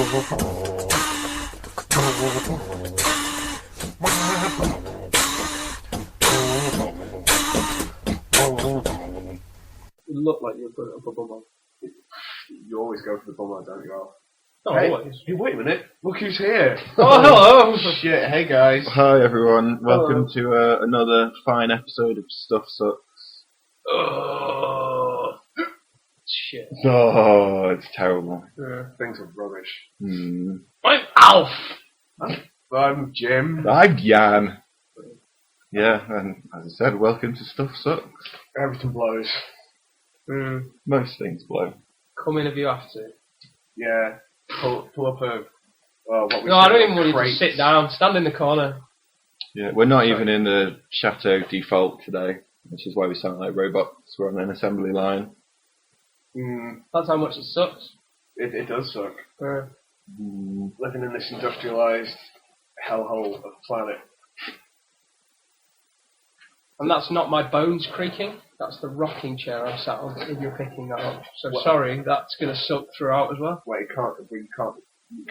You look like you're putting up a bum on. You always go for the bum on, don't you, Al? Oh, Hey, always. hey, wait a minute. Look who's here. Oh, hello. Shit, hey guys. Hi everyone, welcome to another fine episode of Stuff Sucks. Oh, shit. Oh, it's terrible. Things are rubbish. Hmm. I'm Alf. I'm Jim. I'm Jan. Yeah, and as I said, welcome to Stuff Sucks. Everything blows. Most things blow. Come in if you have to. Yeah. Pull up a... what we No, I don't even call want you to crate. sit down. Stand in the corner. Yeah, we're not even in the Chateau default today, which is why we sound like robots. We're on an assembly line. That's how much it sucks. It does suck. Mm. Living in this industrialised hellhole of a planet. And that's not my bones creaking. That's the rocking chair I'm sat on, if you're picking that up. So What? sorry, that's going to suck throughout as well. Wait, you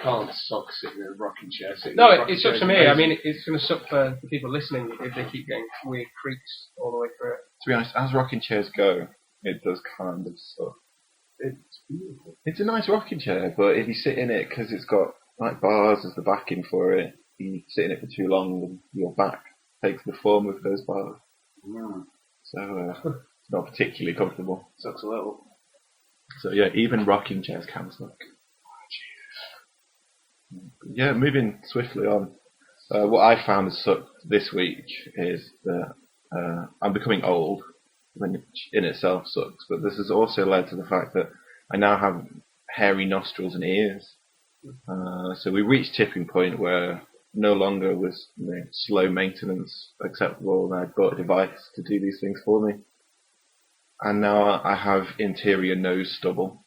can't suck sitting in a rocking chair. No, it sucks for me. I mean, it's going to suck for the people listening if they keep getting weird creaks all the way through it. To be honest, as rocking chairs go, it does kind of suck. It's beautiful. It's a nice rocking chair, but if you sit in it, because it's got like bars as the backing for it, you sit in it for too long and your back takes the form of those bars. So it's not particularly comfortable. Sucks a little. So yeah, even rocking chairs can suck. Yeah, moving swiftly on. What I found has sucked this week is that I'm becoming old, which in itself sucks, but this has also led to the fact that I now have hairy nostrils and ears. So we reached tipping point where no longer was slow maintenance acceptable, and I bought a device to do these things for me. And now I have interior nose stubble,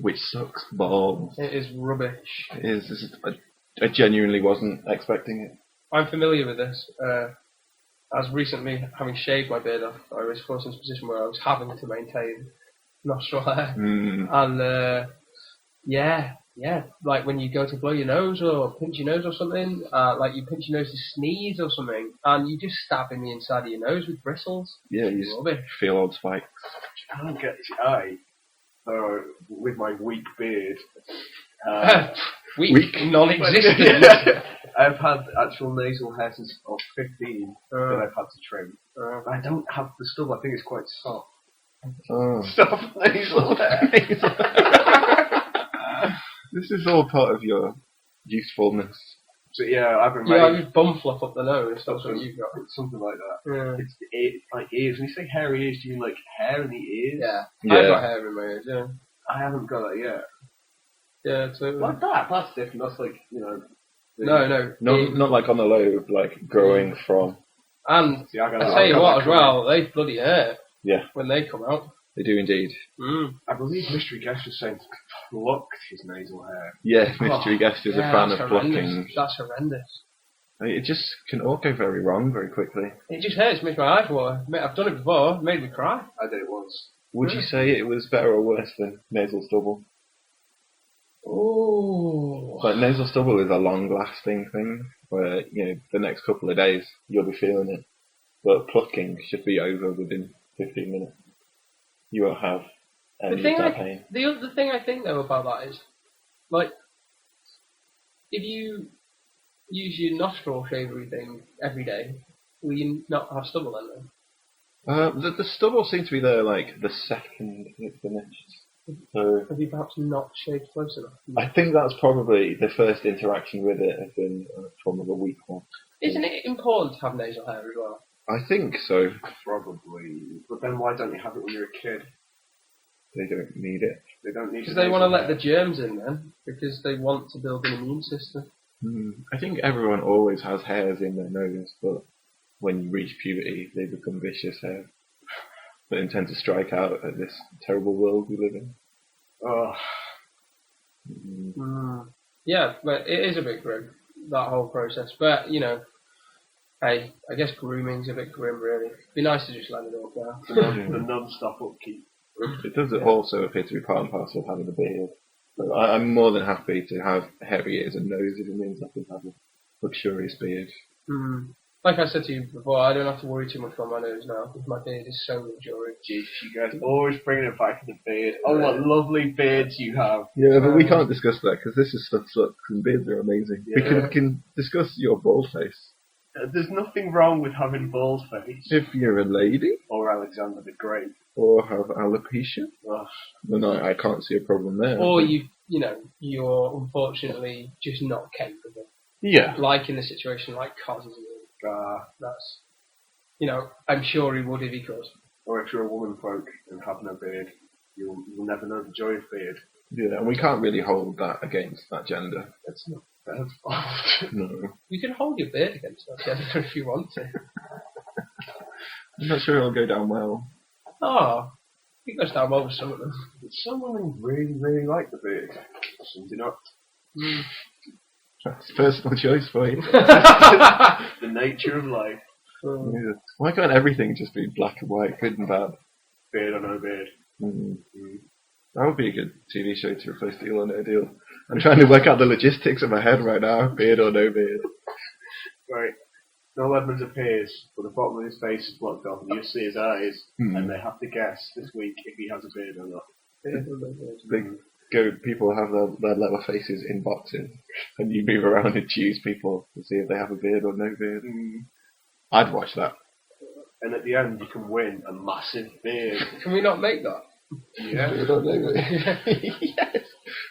which sucks balls. It is rubbish. It is. I genuinely wasn't expecting it. I'm familiar with this. As recently, having shaved my beard off, I was forced into a position where I was having to maintain nostril hair. And yeah, like when you go to blow your nose or pinch your nose or something, like you pinch your nose to sneeze or something, and you just stab in the inside of your nose with bristles. Yeah, you just feel old spikes. I don't get it. With my weak beard, weak, non-existent. I've had actual nasal hair since I was 15 that I've had to trim. I don't have the stubble. I think it's quite soft. Soft nasal hair. This is all part of your usefulness. So yeah, I've been I just bum fluff up the nose. That's what you've got. Something like that. Yeah. It's like ears. When you say hairy ears, do you mean like hair in the ears? Yeah. Yeah. I've got hair in my ears, yeah. I haven't got that yet. Yeah, totally. Like that? That's different. That's like, No. Not like on the lobe, like growing from. And See, I tell you what as well, they bloody hurt. Yeah. When they come out. They do indeed. I believe Mystery Guest was saying to pluck his nasal hair. Yeah, Mystery Guest is a fan of plucking. That's horrendous. It just can all go very wrong very quickly. It just hurts, makes my eyes water. I've done it before, it made me cry. I did it once. Would you say it was better or worse than nasal stubble? Oh. Like nasal stubble is a long-lasting thing, where the next couple of days you'll be feeling it, but plucking should be over within 15 minutes. You won't have any of that pain. The thing I think though about that is, like, if you use your nostril shavery thing every day, will you not have stubble then? The stubble seems to be there like the second it's finished. So Have you perhaps not shaved close enough? I think that's probably the first interaction with it has been from a weak one. Isn't it important to have nasal hair as well? I think so. Probably. But then why don't you have it when you're a kid? They don't need it. They don't need. Because they want to let the germs in then, because they want to build an immune system. I think everyone always has hairs in their nose, but when you reach puberty, they become vicious hairs. But intend to strike out at this terrible world we live in. Yeah, but it is a bit grim, that whole process. But, hey, I guess grooming's a bit grim, really. It'd be nice to just let it all go. The non-stop upkeep. It does also appear to be part and parcel of having a beard. I'm more than happy to have hairy ears and nose if it means I can have a luxurious beard. Like I said to you before, I don't have to worry too much about my nose now because my beard is so luxurious. Jeez, you guys always bringing it back to the beard. Oh, what lovely beards you have. Yeah, but we can't discuss that because this is stuff sucks and beards are amazing. Yeah. We can discuss your bald face. There's nothing wrong with having bald face. If you're a lady. Or Alexander the Great. Or have alopecia. Ugh. Then I can't see a problem there. Or you're unfortunately just not capable. Yeah. Like in a situation like Cos is in. That's, I'm sure he would if he could. Or if you're a woman folk and have no beard, you'll never know the joy of beard. Yeah, and we can't really hold that against that gender. It's not their fault. No. You can hold your beard against that gender if you want to. I'm not sure it'll go down well. Oh, it goes down well with some of them. Some women really, really like the beard. Some do not. That's personal choice for you. The nature of life. Yeah. Why can't everything just be black and white, good and bad? Beard or no beard. That would be a good TV show to replace Deal or No Deal. I'm trying to work out the logistics in my head right now. Beard or no beard. Right. Noel Edmonds appears, but the bottom of his face is blocked off, and you see his eyes, and they have to guess this week if he has a beard or not. People have their lower faces in boxes, and you move around and choose people to see if they have a beard or no beard. I'd watch that. And at the end, you can win a massive beard. Can we not make that? Yeah. Beard or no beard. Yes,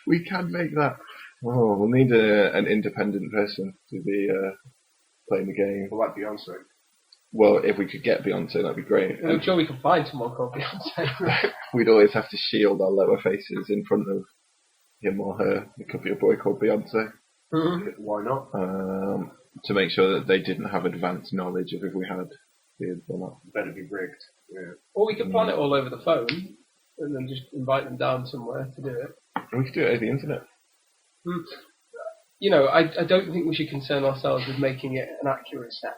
we can make that. Oh, we'll need an independent person to be playing the game. Well, like Beyonce. Well, if we could get Beyonce, that'd be great. I'm sure we can find someone called Beyonce. We'd always have to shield our lower faces in front of him or her. It could be a boy called Beyonce. Why not? To make sure that they didn't have advanced knowledge of if we had beards or not. Better be rigged. Yeah. Or we could plan it all over the phone and then just invite them down somewhere to do it. We could do it over the internet. I don't think we should concern ourselves with making it an accurate set.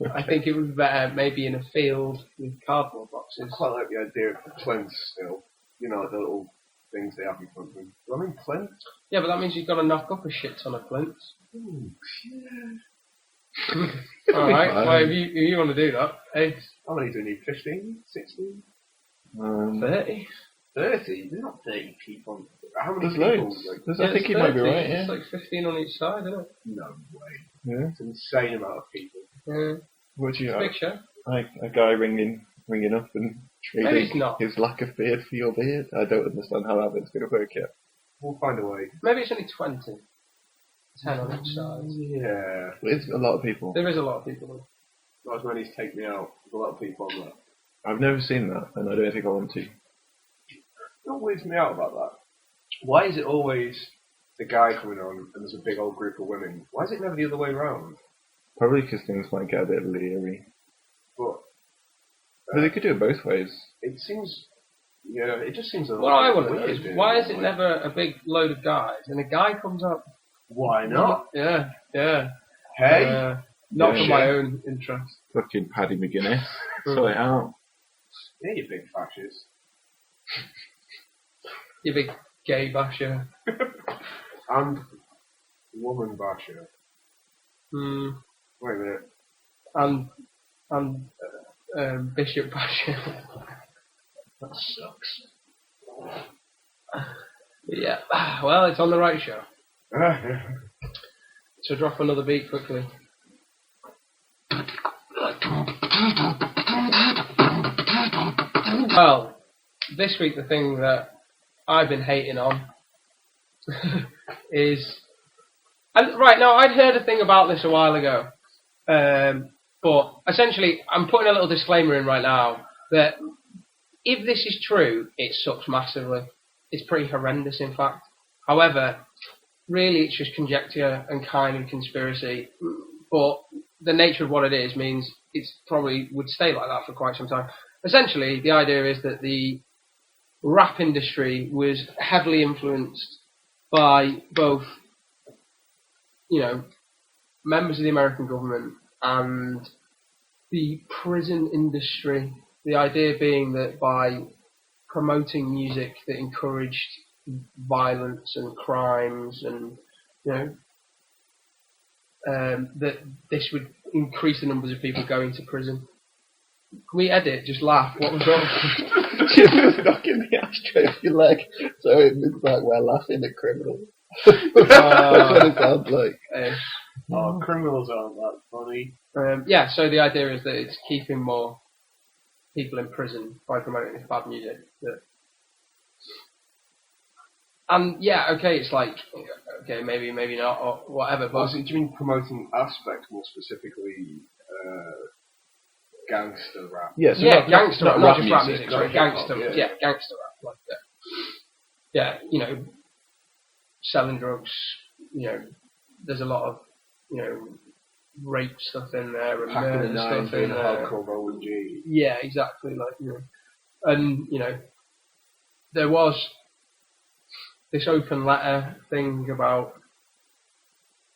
Okay. I think it would be better maybe in a field with cardboard boxes. I quite like the idea of the plinths still. The little things they have in front of them. Do I mean plinths? Yeah, but that means you've got to knock up a shit ton of plinths. Alright, well, if you want to do that, hey. How many do you need? 15? 16? 30? 30? There's not 30 people. How many There's people? loads. I think you might be right, yeah. It's like 15 on each side, isn't it? No way. Yeah. It's an insane amount of people. Yeah. What do you It's a big show. Like a guy ringing up and trading his lack of beard for your beard? I don't understand how that's going to work yet. We'll find a way. Maybe it's only 20. 10 on each side. Yeah. It's a lot of people. There is a lot of people. Not as many as Take Me Out. There's a lot of people on that. I've never seen that, and I don't think I want to. What weirds me out about that? Why is it always the guy coming on and there's a big old group of women? Why is it never the other way around? Probably because things might get a bit leery. But they could do it both ways. It seems... Yeah, it just seems a What I want to know weird. is, why is it never a big load of guys and a guy comes up? Why not? Yeah. Hey? Not for my own interest. Fucking Paddy McGuinness. Sort it out. Yeah, you big fascist. You big gay basher. And woman basher. Wait a minute. And Bishop basher. That sucks. Yeah. Well, it's on the right show. So drop another beat quickly. Well, this week the thing that I've been hating on is... right, now I'd heard a thing about this a while ago. But essentially, I'm putting a little disclaimer in right now that if this is true, it sucks massively. It's pretty horrendous, in fact. However, really it's just conjecture and kind of conspiracy. But the nature of what it is means it probably would stay like that for quite some time. Essentially, the idea is that the rap industry was heavily influenced by both, members of the American government and the prison industry. The idea being that by promoting music that encouraged violence and crimes, and that this would increase the numbers of people going to prison. Can we edit? Just laugh. What was wrong? She was knocking the ashtray off your leg, so it looks like we're laughing at criminals. That's what it sounds like. Criminals aren't that funny. So the idea is that it's keeping more people in prison by promoting this bad music. It's like, okay, maybe not, or whatever. But do you mean promoting aspect more specifically? Gangster rap. Yeah, so gangster rap, not just rap music. music. Sorry, gangster. Gangster rap, like that. Selling drugs. There's a lot of rape stuff in there and murder stuff in there. Hardcore rolling G. Yeah, exactly. And there was this open letter thing about.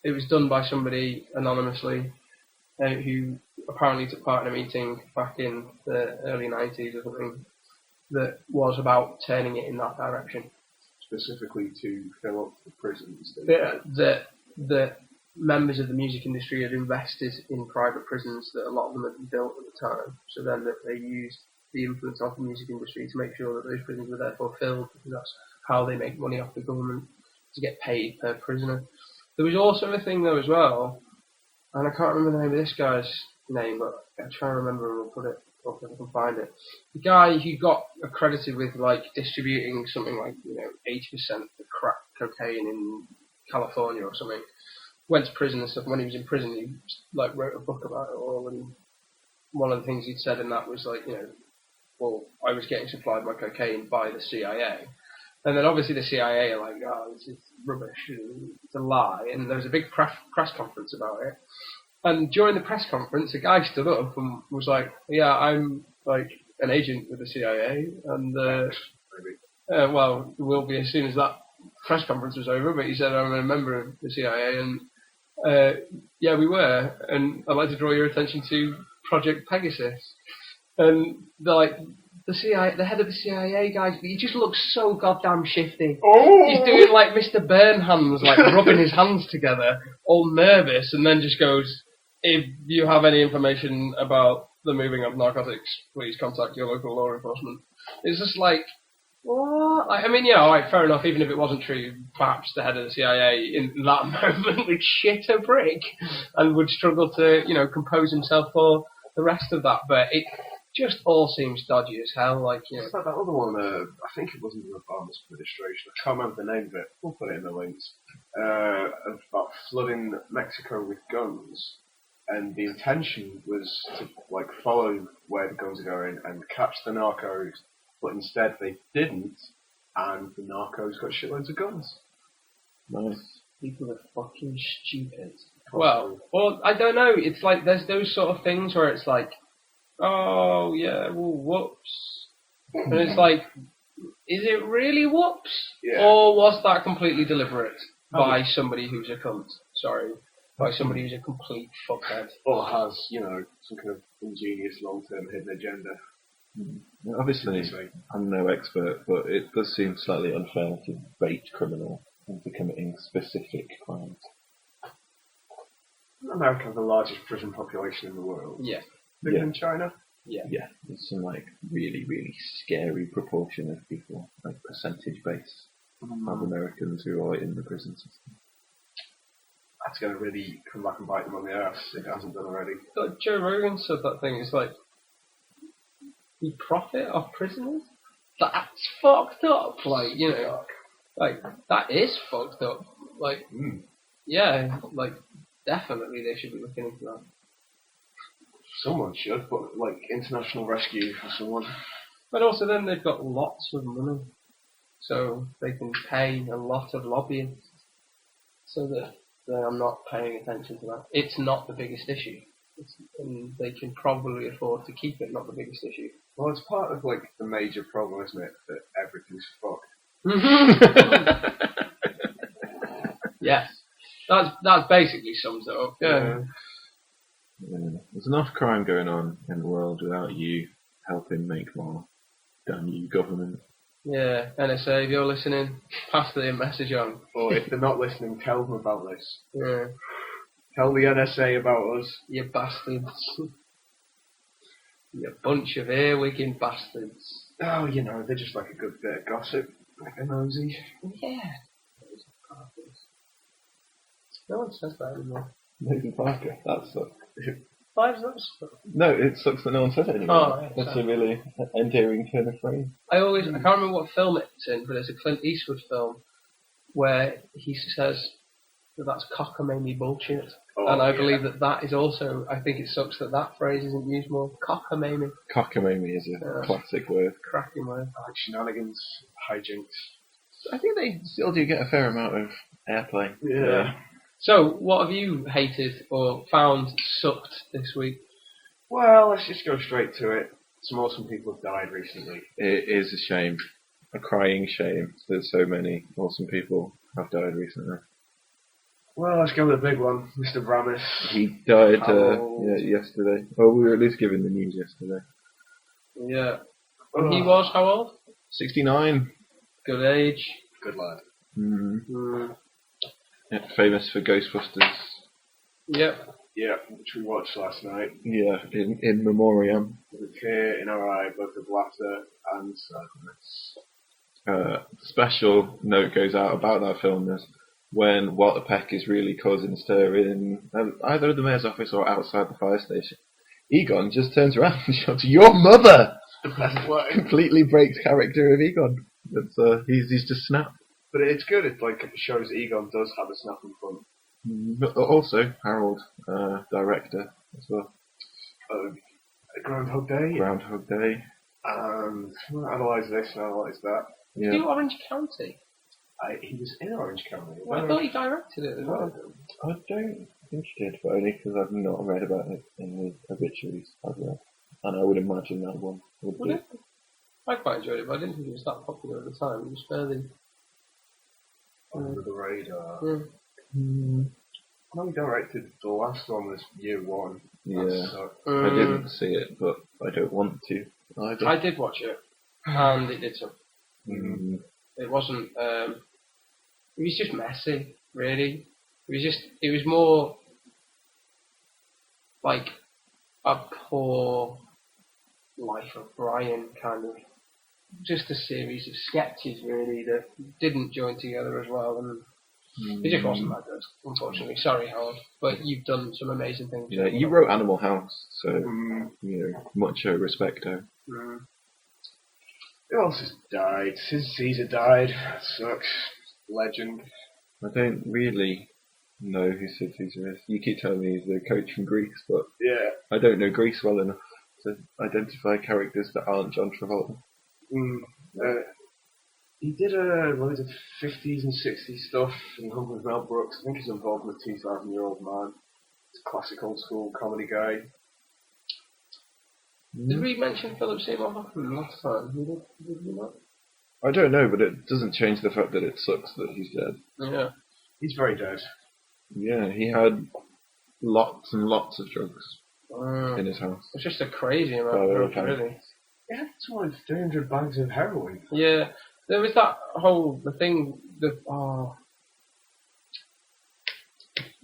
It was done by somebody anonymously, who apparently took part in a meeting back in the early 90s or something that was about turning it in that direction. Specifically to fill up the prisons. The members of the music industry had invested in private prisons that a lot of them had been built at the time. So then they used the influence of the music industry to make sure that those prisons were therefore filled, because that's how they make money off the government, to get paid per prisoner. There was also a thing though as well, and I can't remember the name of this guy's name, but I'll try and remember and we'll put it up if I can find it. The guy who got accredited with distributing something like 80% of crack cocaine in California or something, went to prison and stuff. And when he was in prison, he wrote a book about it all. And one of the things he'd said in that was well, I was getting supplied my cocaine by the CIA. And then obviously the CIA are like, oh, this is rubbish, it's a lie. And there was a big press conference about it. And during the press conference, a guy stood up and was like, yeah, I'm an agent with the CIA. And, well, will be as soon as that press conference was over. But he said, I'm a member of the CIA. And, yeah, we were. And I'd like to draw your attention to Project Pegasus. And they're like, the head of the CIA guy, he just looks so goddamn shifty. Oh! He's doing Mr. Burn hands, rubbing his hands together, all nervous, and then just goes, if you have any information about the moving of narcotics, please contact your local law enforcement. It's just what? I mean, alright, fair enough, even if it wasn't true, perhaps the head of the CIA in that moment would shit a brick and would struggle to, compose himself for the rest of that, but it just all seems dodgy as hell. It's like that other one, I think it wasn't the Obama's administration, I can't remember the name of it, we'll put it in the links, about flooding Mexico with guns, and the intention was to follow where the guns are going and catch the narcos, but instead they didn't, and the narcos got shitloads of guns. Nice. People are fucking stupid. Well, I don't know, it's there's those sort of things where it's oh, yeah, well, whoops. And it's is it really whoops? Yeah. Or was that completely deliberate by somebody who's a cunt? Sorry. By somebody who's a complete fuckhead. Or has, some kind of ingenious long-term hidden agenda. Obviously, I'm no expert, but it does seem slightly unfair to bait criminals into committing specific crimes. America has the largest prison population in the world. Yeah. Bigger than China? Yeah. Yeah, there's some really, really scary proportion of people, percentage base of Americans who are in the prison system. That's going to really come back and bite them on the ass if it hasn't done already. Joe Rogan said that thing, it's we profit off prisoners? That's fucked up. That is fucked up. Yeah, definitely they should be looking into that. Someone should, but international rescue for someone. But also then they've got lots of money, so they can pay a lot of lobbyists, so that I'm not paying attention to that. It's not the biggest issue, and they can probably afford to keep it not the biggest issue. Well, it's part of the major problem, isn't it, that everything's fucked. Yes, that basically sums it up. Yeah. There's enough crime going on in the world without you helping make more. Damn you, government. Yeah, NSA, if you're listening, pass the message on. Or if they're not listening, tell them about this. Yeah. Tell the NSA about us. You bastards. You bunch of earwigging bastards. Oh, you know, they're just like a good bit of gossip. Like a nosy. Yeah. No one says that anymore. Nathan Parker, that sucks. Why does that suck? No, it sucks that no one says it anymore. Oh, yeah, That's a really endearing turn of phrase. I can't remember what film it's in, but it's a Clint Eastwood film where he says that that's cockamamie bullshit. Oh, and I believe that is also, I think it sucks that phrase isn't used more. Cockamamie. Cockamamie is a classic word. Cracking word. Shenanigans, hijinks. I think they still do get a fair amount of airplay. Yeah. So, what have you hated or found sucked this week? Well, let's just go straight to it. Some awesome people have died recently. It is a shame. A crying shame that so many awesome people have died recently. Well, let's go with the big one, Mr. Bramis. He died yesterday. Well, we were at least given the news yesterday. Yeah. And he was how old? 69. Good age. Good lad. Yeah, famous for Ghostbusters. Yep. Yeah, which we watched last night. Yeah, in memoriam. With a tear in our eye, both of laughter and sadness. Special note goes out about that film is when Walter Peck is really causing a stir in either the mayor's office or outside the fire station. Egon just turns around and shouts, "Your mother!" The best way. Completely breaks character of Egon. He's just snapped. But it's good. It shows Egon does have a snapping fun. But also Harold, director as well. Groundhog Day. Groundhog Day. And analyse this and analyse that. Yeah. Did you do Orange County? He was in Orange County. Well, I thought he directed it as well. I don't think he did, but only because I've not read about it in the obituaries I've read. And I would imagine that one would be. I quite enjoyed it, but I didn't think it was that popular at the time. It was fairly under the radar. Yeah. I know he directed the last one was Year One. Yeah. I didn't see it, but I don't want to either. I did watch it, and it did something. It wasn't. It was just messy, really. It was more like a poor Life of Brian kind of. Just a series of sketches, really, that didn't join together as well, and it just wasn't that good, unfortunately. Sorry, Howard, but you've done some amazing things. Yeah, you wrote Animal House, so much respecto. Who else has died? Sid Caesar died. That sucks. Legend. I don't really know who Sid Caesar is. You keep telling me he's the coach from Greece, but yeah, I don't know Greece well enough to identify characters that aren't John Travolta. He did loads of 50s and 60s stuff in Home with Mel Brooks. I think he's involved with a 2,000-year-old man. He's a classic old school comedy guy. Did we mention Philip Seymour Hoffman last time? Did we not? I don't know, but it doesn't change the fact that it sucks that he's dead. Yeah. He's very dead. Yeah, he had lots and lots of drugs in his house. It's just a crazy amount of drugs, really. He had 300 bags of heroin. Yeah, there was that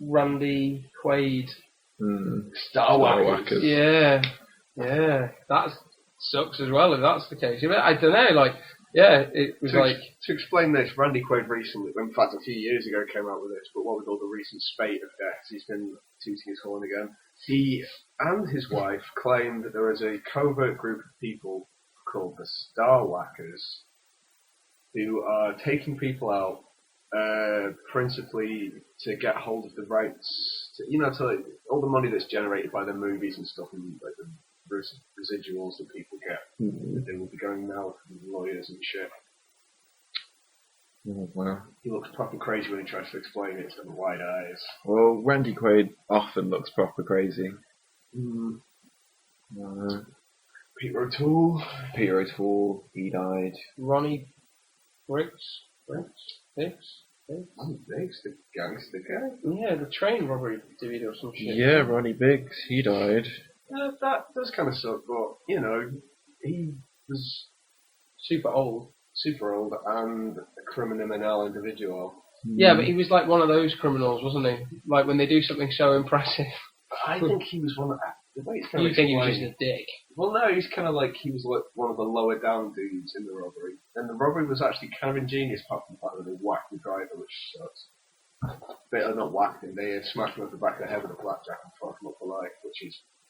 Randy Quaid. Star Whackers. Yeah, that sucks as well if that's the case. I don't know, it was To explain this, Randy Quaid recently, in fact a few years ago came out with this, but what with all the recent spate of deaths, he's been tooting his horn again. He and his wife claimed that there is a covert group of people called the Star Whackers who are taking people out principally to get hold of the rights to all the money that's generated by the movies and stuff and the residuals that people get. They will be going now to lawyers and shit. Oh, wow. He looks proper crazy when he tries to explain it. He's got the wide eyes. Well, Randy Quaid often looks proper crazy. Peter O'Toole, he died. Ronnie Briggs, the gangster guy. Yeah, the train robbery dude or some shit. Yeah, Ronnie Biggs, he died. That does kind of suck, but he was super old. super old and a criminal individual. Yeah, but he was like one of those criminals, wasn't he? Like when they do something so impressive. I think he was one of the way it's kind You of think he was just explained- a dick? Well, no, he's kind of like he was like one of the lower down dudes in the robbery, and the robbery was actually kind of ingenious, apart from the fact that they whacked the driver, which sucks. They are not whacked him; they smacked him over the back of the head with a blackjack and fucked him up for life,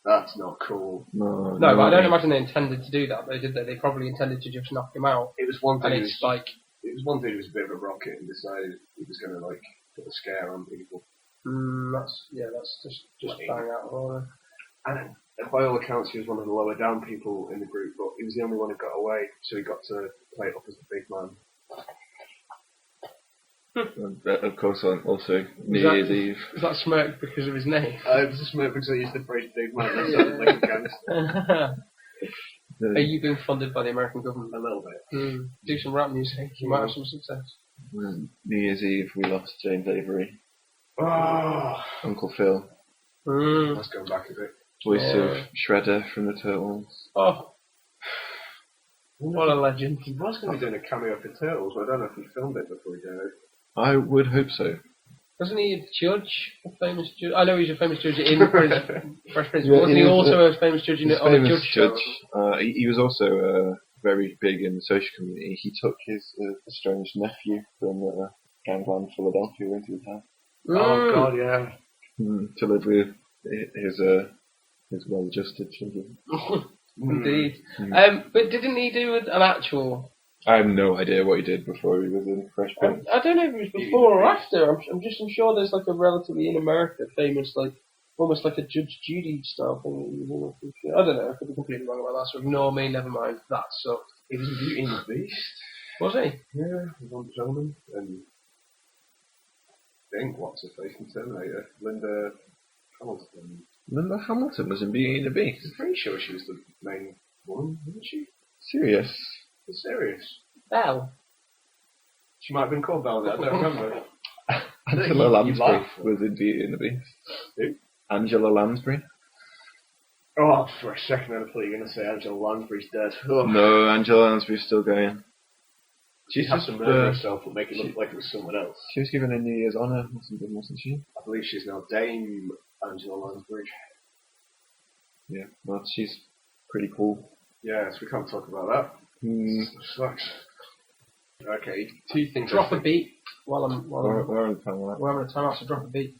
that's not cool. No, No, but I don't imagine they intended to do that, though, did they? They probably intended to just knock him out. It was one And dude. it's like, It was one dude who was a bit of a rocket and decided he was going to like put a scare on people. that's just bang out of order. And by all accounts, he was one of the lower down people in the group, but he was the only one who got away, so he got to play it up as the big man. And, of course, also New Year's Eve. Is that smirk because of his name? It was just because I used the phrase big man, that sounded like a gangster. Are you being funded by the American government? A little bit. Do some rap music, you might have some success. New Year's Eve, we lost James Avery, Oh, Uncle Phil, let's go back a bit. voice of Shredder from the Turtles. Oh, what a legend. He was going to be doing a cameo for Turtles, but I don't know if he filmed it before he did. I would hope so. Wasn't he a judge? A famous judge? I know he's a famous judge in Fresh Prince. Yeah, Wasn't he also a famous judge on a judge show? He was also very big in the social community. He took his estranged nephew from Gangland, Philadelphia, into his house. Oh god, yeah. To live with his well-adjusted children. Indeed. But didn't he do an actual... I have no idea what he did before he was in Fresh Prince. I don't know if it was before or after. I'm sure there's like a relatively in America famous like almost like a Judge Judy style thing that he was in. I don't know. I could be completely wrong about that. So ignore me. Never mind. That sucked. He was in Beauty and the Beast. Was he? Yeah, he was on the Gentleman. And I think what's her face in Terminator? Linda Hamilton. Linda Hamilton was in Beauty and the Beast. I'm pretty sure she was the main woman, wasn't she? Serious? You're serious? Belle. She might have been called Belle, I don't remember. Angela Lansbury was in Beauty and the Beast. Who? Angela Lansbury. Oh, for a second I thought you were going to say Angela Lansbury's dead. Oh. No, Angela Lansbury's still going. She's had to murder herself but make it look like it was someone else. She was given a New Year's honour or something, wasn't she? I believe she's now Dame Angela Lansbury. Yeah, well, she's pretty cool. Yes, we can't talk about that. Sucks. Okay, two things. Drop a beat while I'm. We're on time, right? We're having a time out, so drop a beat.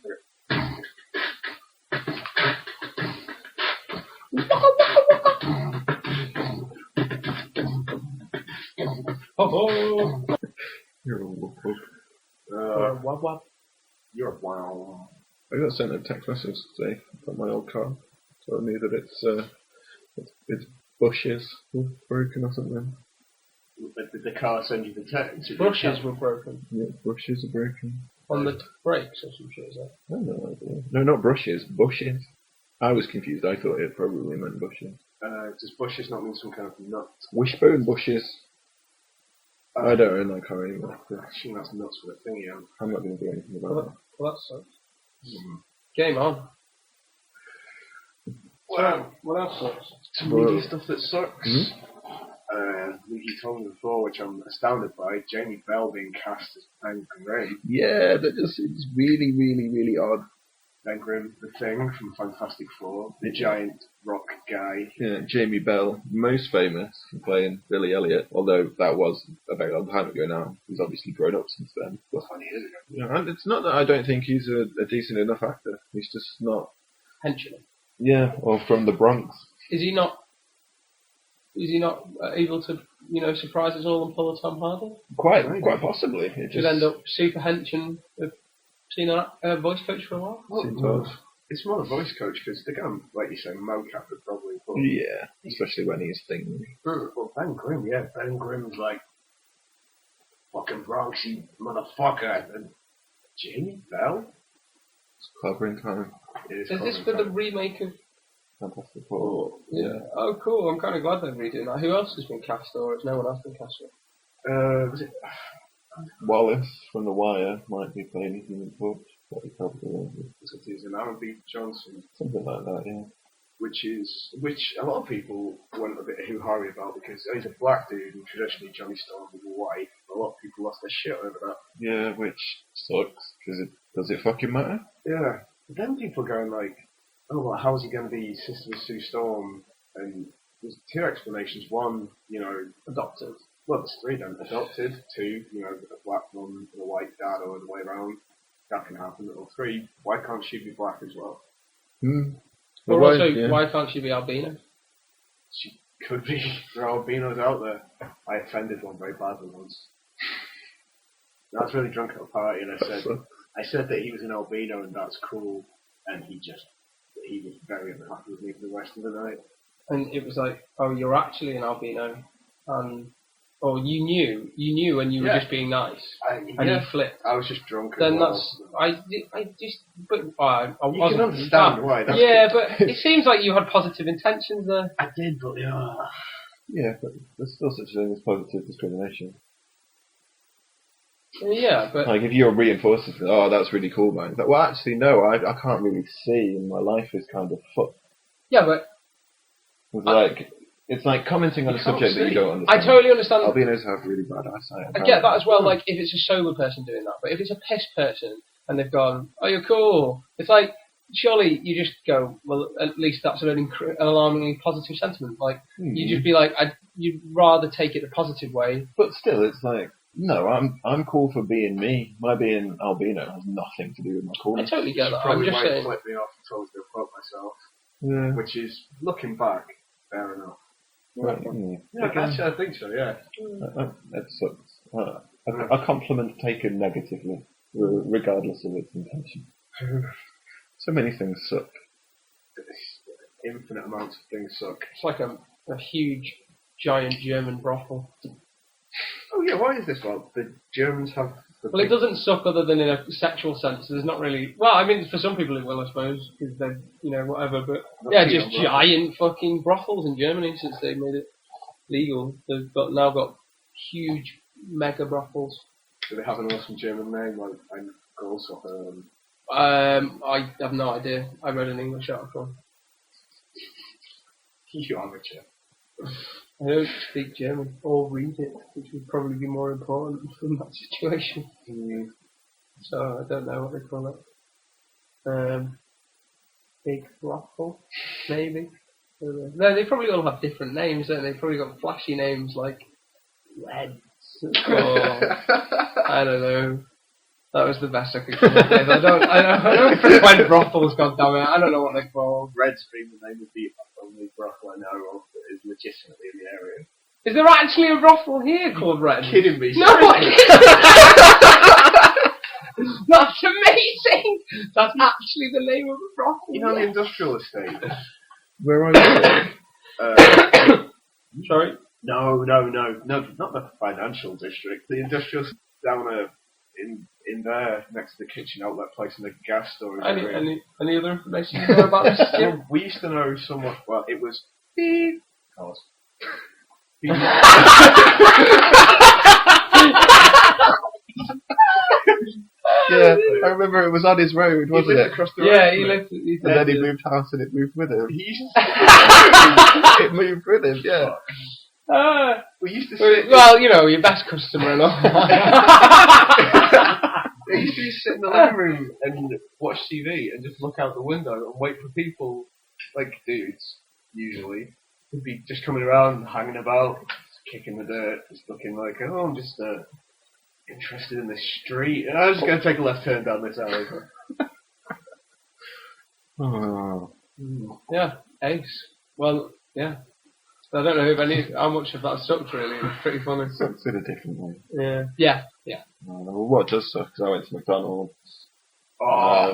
Oh, You're a whoop whoop. wab wab. You're a wow. I got sent a text message today from my old car telling me that its bushes were broken or something. Did the car send you the text? Brushes were broken Yeah, brushes are broken. on the brakes or some shit. Is that? I have no idea. No, not brushes, bushes. I was confused. I thought it probably meant bushes. Does bushes not mean some kind of nut? Wishbone bushes. I don't own that car anymore. I assume that's nuts for the thingy. I'm not going to do anything about that. Well, that sucks. Game on. Well, What else sucks? some media stuff that sucks. You told me before, which I'm astounded by, Jamie Bell being cast as Ben Grimm. Yeah, that just seems really, really, really odd. Ben Grimm, the Thing from Fantastic Four, the giant rock guy. Yeah, Jamie Bell, most famous for playing Billy Elliot, although that was a very long time ago now. He's obviously grown up since then. Well, 20 years ago. Yeah, and it's not that I don't think he's a decent enough actor. He's just not. Henchman. Yeah, or from the Bronx. Is he not able to, surprise us all and pull a Tom Hardy? Quite possibly. It Should end up super hench and seen a voice coach for a while. seems odd. It's more a voice coach because the guy, like you say, mocap would probably put. Yeah, especially when he's thinking. Well, Ben Grimm, yeah. Ben Grimm's like fucking Bronxy motherfucker. And Jamie Bell? It's clever in time. Is this for the remake of? Fantastic Four. Yeah. Oh, cool. I'm kind of glad they're redoing that. Who else has been cast, or has no one else been cast yet? Was it? Wallace from The Wire might be playing Human Torch. But he probably won't be. He's an Aaron B. Johnson. Something like that, yeah. Which a lot of people went a bit hoo-ha about because he's a black dude and traditionally Johnny Storm was a wife. A lot of people lost their shit over that. Yeah, which sucks, because does it fucking matter? Yeah. But then people going like, oh, well, how's he going to be Sister with Sue Storm? And there's two explanations. One, Adopted. Well, there's three then. Adopted. Two, a black mum and a white dad, or the way around. That can happen. Or three, why can't she be black as well? Or why can't she be albino? She could be. There are albinos out there. I offended one very badly once. I was really drunk at a party, and I said that he was an albino and that's cool, and he was very unhappy with me for the rest of the night. And it was like, oh, you're actually an albino, or you knew, and you were just being nice, and you flipped. I was just drunk. Then but you can understand why. But it seems like you had positive intentions there. I did, but yeah, but there's still such a thing as positive discrimination. Yeah, but like if you're reinforcing, oh, that's really cool, man. It's like, well, actually, no, I can't really see, and my life is kind of fucked. Yeah, but it's like commenting on a subject that you don't understand. I totally understand. Albinos have really bad eyesight. I get that as well. Like if it's a sober person doing that, but if it's a piss person and they've gone, oh, you're cool. It's like surely you just go, well, at least that's an alarmingly positive sentiment. Like you just be like, you'd rather take it the positive way. But still, it's like. No, I'm cool for being me. My being albino has nothing to do with my coolness. I totally get that. Probably I'm just saying. Flip me off and told me to fuck myself. Yeah. Which is, looking back, fair enough. Right. Yeah, actually, I think so, yeah. That sucks. A compliment taken negatively, regardless of its intention. So many things suck. Infinite amounts of things suck. It's like a huge, giant German brothel. Oh yeah, why is this? Well, the Germans have... Well, it doesn't suck other than in a sexual sense. There's not really... Well, I mean, for some people it will, I suppose, because they're, whatever, but... Yeah, just giant fucking brothels in Germany since they made it legal. They've now got huge mega brothels. Do they have an awesome German name, like girls or I have no idea. I read an English article. You amateur. I don't speak German or read it, which would probably be more important in that situation. So I don't know what they call it. Big brothel, maybe. No, they probably all have different names, don't they? They've probably got flashy names like Reds or I don't know. That was the best I could come up with. I don't frequent brothels, goddammit. I don't know what they're called. Red's been the name of the only brothel I know of that is legitimately in the area. Is there actually a brothel here called Red? You're kidding me? No, that's amazing! That's actually the name of a brothel. You know the industrial estate? Where are you? Sorry? No, not the financial district. The industrial down in there, next to the kitchen outlet place and the gas storage. Any other information you know about this? Well, we used to know somewhat. Well, it was beep. Yeah, I remember it was on his road, wasn't it? Across the road. Yeah, he lived. And then he moved house and it moved with him. It moved with him, yeah. We used to sit. Well, your best customer and all. They used to sit in the living room and watch TV and just look out the window and wait for people, like dudes, usually, who'd be just coming around, hanging about, kicking the dirt, just looking like, oh, I'm just interested in this street, and I was just going to take a left turn down this alley. Yeah, ace. Well, yeah. I don't know how much of that sucked really. It was pretty funny. Sucks in a different way. Yeah. Well, what does suck is I went to McDonald's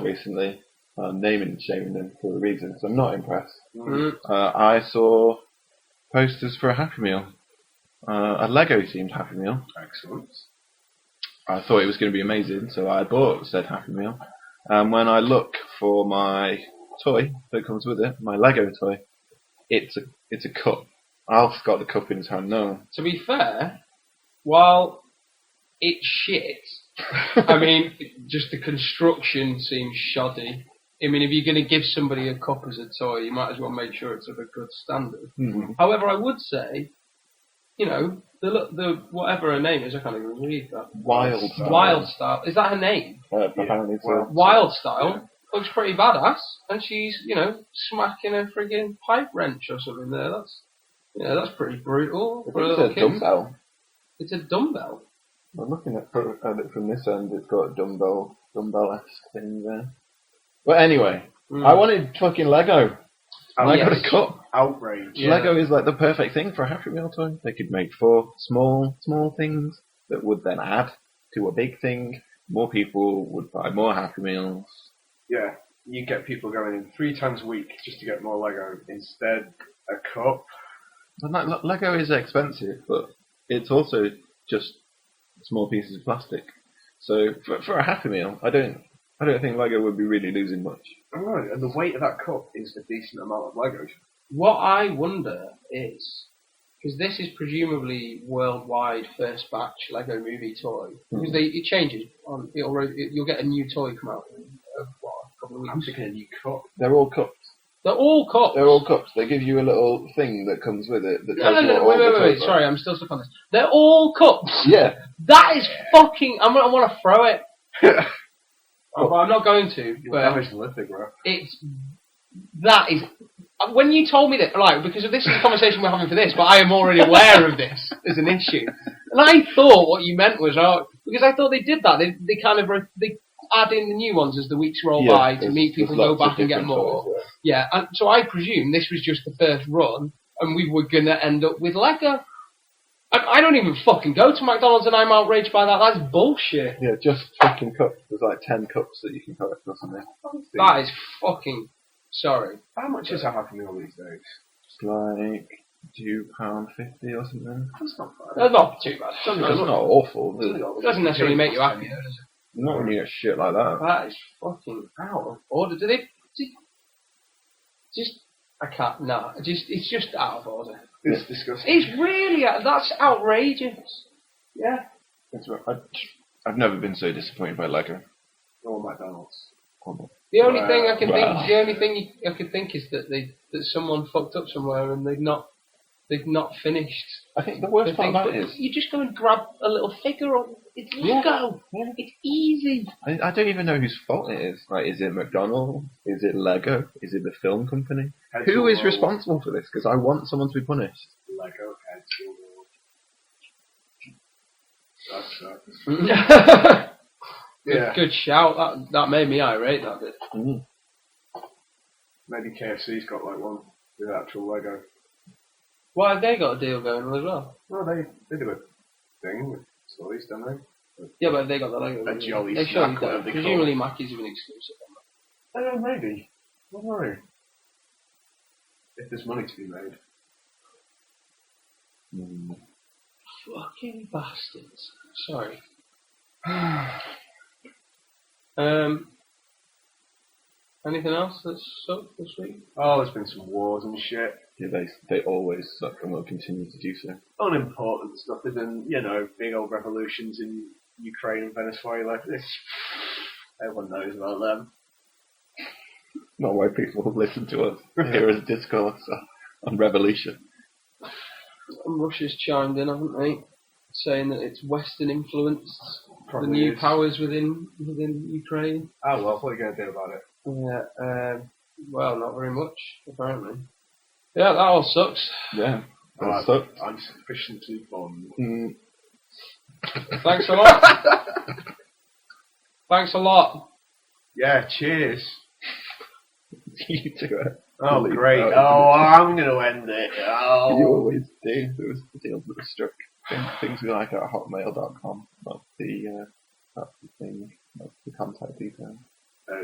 recently. I'm naming and shaming them for a reason, so I'm not impressed. I saw posters for a Happy Meal. A Lego themed Happy Meal. Excellent. I thought it was going to be amazing, so I bought said Happy Meal. And when I look for my toy that comes with it, my Lego toy, it's a cup. Alf's got the cup in his hand now. To be fair, while it's shit, I mean, just the construction seems shoddy. I mean, if you're going to give somebody a cup as a toy, you might as well make sure it's of a good standard. Mm-hmm. However, I would say, the whatever her name is, I can't even read that. Wild Style. Wild Style. Is that her name? Apparently so. Wild Style looks pretty badass, and she's smacking a friggin' pipe wrench or something there. That's pretty brutal for a little kid. Dumbbell. It's a dumbbell. I'm looking at it from this end. It's got a dumbbell-esque thing there. But anyway, I wanted fucking Lego. And I got a cup. Outrage. Yeah. Lego is like the perfect thing for a Happy Meal toy. They could make 4 small things that would then add to a big thing. More people would buy more Happy Meals. Yeah, you get people going in 3 times a week just to get more Lego. Instead, a cup. And Lego is expensive, but it's also just small pieces of plastic. So for a Happy Meal, I don't think Lego would be really losing much. Alright, and the weight of that cup is a decent amount of Lego. What I wonder is, because this is presumably worldwide first batch Lego movie toy, because it changes. You'll get a new toy come out in a couple of weeks. I'm thinking a new cup. They're all cups. They're all cups. They're all cups. They give you a little thing that comes with it. That No, wait. Sorry, I'm still stuck on this. They're all cups. Yeah. That is fucking. I want to throw it. But I'm not going to. But damage the lithic, bro. That is. When you told me that, right, because this is the conversation we're having for this, but I am already aware of this as an issue. And I thought what you meant was, because I thought they did that. They kind of they add in the new ones as the weeks roll by to meet people go back and get more. Toys, and so I presume this was just the first run, and we were going to end up with Lego. I don't even fucking go to McDonald's and I'm outraged by that. That's bullshit. Yeah, just fucking cups. There's like 10 cups that you can collect or something. That is fucking... Sorry. How much is a Happy Meal these days? It's like £2.50 or something. That's not bad. That's not too bad. It's not awful. It doesn't necessarily make you happy, though, does it? Not when you get shit like that. That is fucking out of order. I can't. No. It's just out of order. It's disgusting. It's really... That's outrageous. Yeah. I've never been so disappointed by Lego. Or McDonald's. The only thing I can think is that someone fucked up somewhere and they've not finished. I think the worst part about it is you just go and grab a little figure or it's Lego. Yeah. It's easy. I don't even know whose fault it is. Like, is it McDonald's? Is it Lego? Is it the film company? Who is responsible for this? Because I want someone to be punished. Lego That sucks. Yeah. Good shout. That made me irate. That did. Mm. Maybe KFC's got like one with actual Lego. Why have they got a deal going on as well? Well, they do a thing with toys, don't they? Yeah, but they got the Lego. A jolly they snack, show you presumably Mackey's even exclusive on that. Maybe. I don't know. If there's money to be made. Fucking bastards. Sorry. Anything else that's sucked this week? Oh, there's been some wars and shit. Yeah, they always suck and will continue to do so. Unimportant stuff. There's been, big old revolutions in Ukraine and Venezuela. Everyone knows about them. Not why people listen to us here as discourse on revolution. And Russia's chimed in, haven't they? Saying that it's Western influenced Probably the new is. powers within Ukraine. Oh well, what are you going to do about it? Yeah, well, not very much, apparently. Yeah, that all sucks. Yeah, that sucks. I'm sufficiently fond. Thanks a lot. Thanks a lot. Yeah, cheers. You do it. Oh, great. Oh, I'm going to end it. Oh. You always do. There was the deals that were struck. Things we like at hotmail.com. That's the thing. That's the contact details.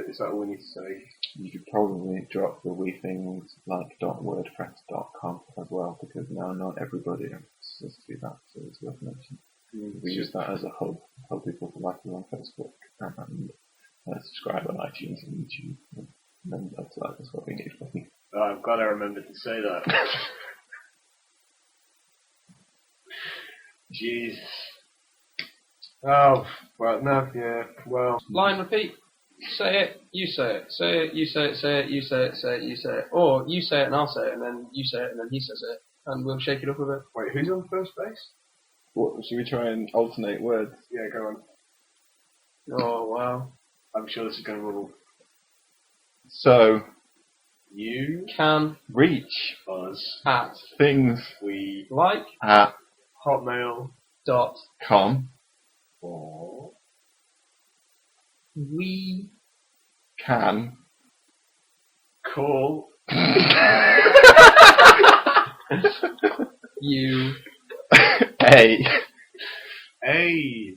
Is that all we need to say? You could probably drop the wee things like .wordpress.com as well, because now not everybody has to do that, so it's worth mentioning. We use that as a hub, help people to like us on Facebook and subscribe on iTunes and YouTube. And that's what we need for you. Oh, I'm glad I remembered to say that. Jeez. Oh, well, no, yeah, well. Line repeat. Say it, you say it. Say it, you say it, say it, you say it, say it, you say it. Or you say it and I'll say it, and then you say it and then he says it. And we'll shake it up a bit. Wait, who's on first base? What, should we try and alternate words? Yeah, go on. Oh, wow. I'm sure this is going to rule. So, You Can reach us at things we like at hotmail dot com or we can call you a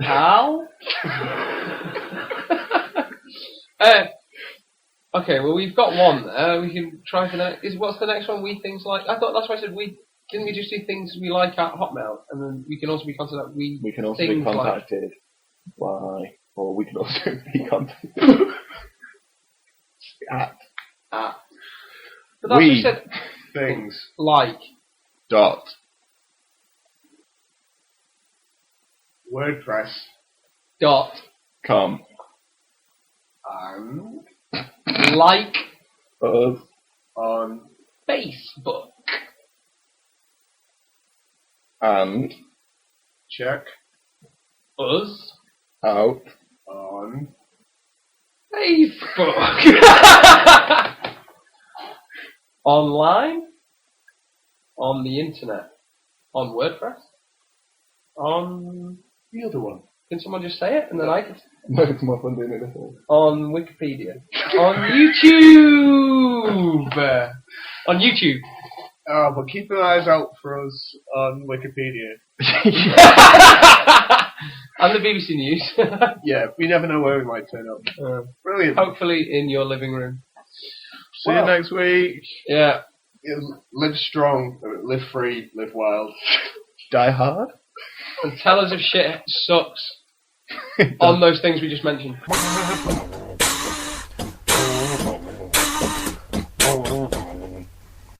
pal? Okay, well we've got one there. We can try for the next. What's the next one? We things like. I thought that's why I said we. Didn't we just do things we like at Hotmail, and then we can also be contacted at we can also be things contacted by, or we can also be contacted at But that's what you said. things Like. dot WordPress Dot. com and Like. us on Facebook. and check Us. out on Facebook. Online. On the internet. On WordPress. On. the other one. Can someone just say it and then I can. no, it's more fun doing it this way. On Wikipedia. On YouTube. On YouTube. Oh, but keep an eyes out for us on Wikipedia. And the BBC News. Yeah, we never know where we might turn up. Brilliant. Hopefully in your living room. See you next week. Yeah. Yeah, live strong, live free, live wild. Die hard. And tell us if shit sucks on those things we just mentioned.